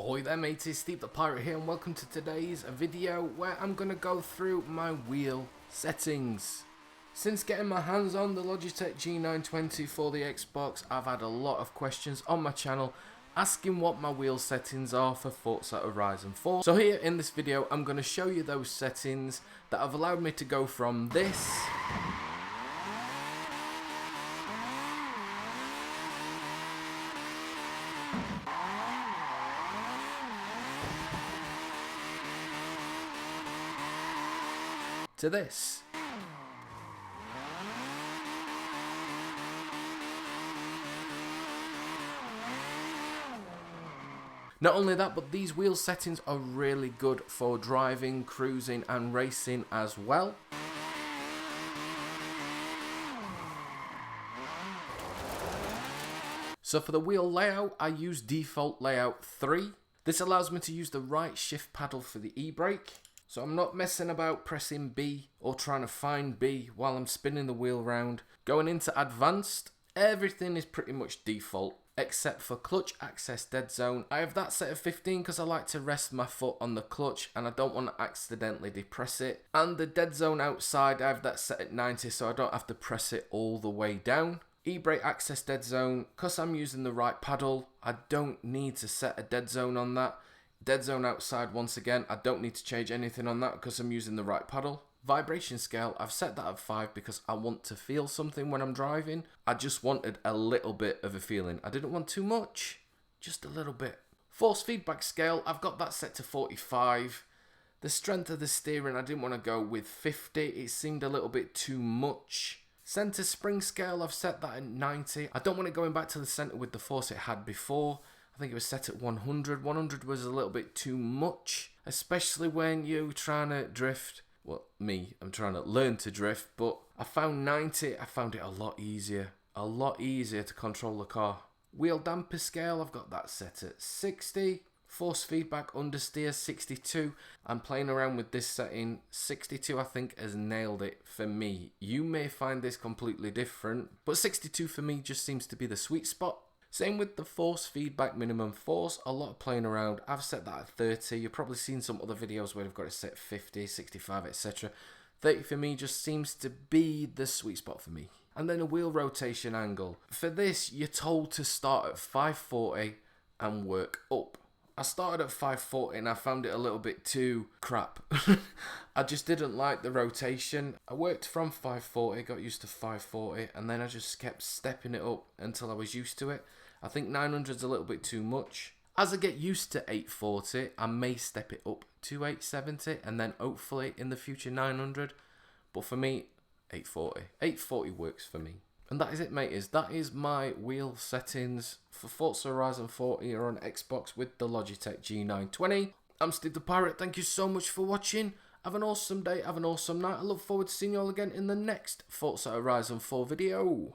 Ahoy there mateys, Steve the Pirate here and welcome to today's video where I'm going to go through my wheel settings. Since getting my hands on the Logitech G920 for the Xbox, I've had a lot of questions on my channel asking what my wheel settings are for Forza Horizon 4. So here in this video I'm going to show you those settings that have allowed me to go from this to this. Not only that, but these wheel settings are really good for driving, cruising and racing as well. So for the wheel layout, I use default layout 3. This allows me to use the right shift paddle for the e-brake. So I'm not messing about pressing B or trying to find B while I'm spinning the wheel round. Going into advanced, everything is pretty much default except for clutch access dead zone. I have that set at 15 because I like to rest my foot on the clutch and I don't want to accidentally depress it. And the dead zone outside, I have that set at 90 so I don't have to press it all the way down. E-brake access dead zone, because I'm using the right paddle, I don't need to set a dead zone on that. Dead zone outside, once again, I don't need to change anything on that because I'm using the right paddle. Vibration scale, I've set that at 5 because I want to feel something when I'm driving. I just wanted a little bit of a feeling. I didn't want too much, just a little bit. Force feedback scale, I've got that set to 45. The strength of the steering, I didn't want to go with 50. It seemed a little bit too much. Center spring scale, I've set that at 90. I don't want it going back to the center with the force it had before. I think it was set at 100. 100 was a little bit too much, especially when you're trying to drift. Well, I'm trying to learn to drift, but I found 90, I found it a lot easier to control the car. Wheel damper scale, I've got that set at 60. Force feedback understeer 62. I'm playing around with this setting. 62 I think has nailed it for me. You may find this completely different, but 62 for me just seems to be the sweet spot. Same with the force feedback minimum force, a lot of playing around. I've set that at 30. You've probably seen some other videos where I've got it set 50, 65, etc. 30 for me just seems to be the sweet spot for me. And then a wheel rotation angle. For this, you're told to start at 540 and work up. I started at 540 and I found it a little bit too crap. I just didn't like the rotation. I worked from 540, got used to 540, and then I just kept stepping it up until I was used to it. I think 900 is a little bit too much. As I get used to 840, I may step it up to 870 and then hopefully in the future 900. But for me, 840. 840 works for me. And that is it, mateys. That is my wheel settings for Forza Horizon 4 here on Xbox with the Logitech G920. I'm Steve the Pirate. Thank you so much for watching. Have an awesome day. Have an awesome night. I look forward to seeing you all again in the next Forza Horizon 4 video.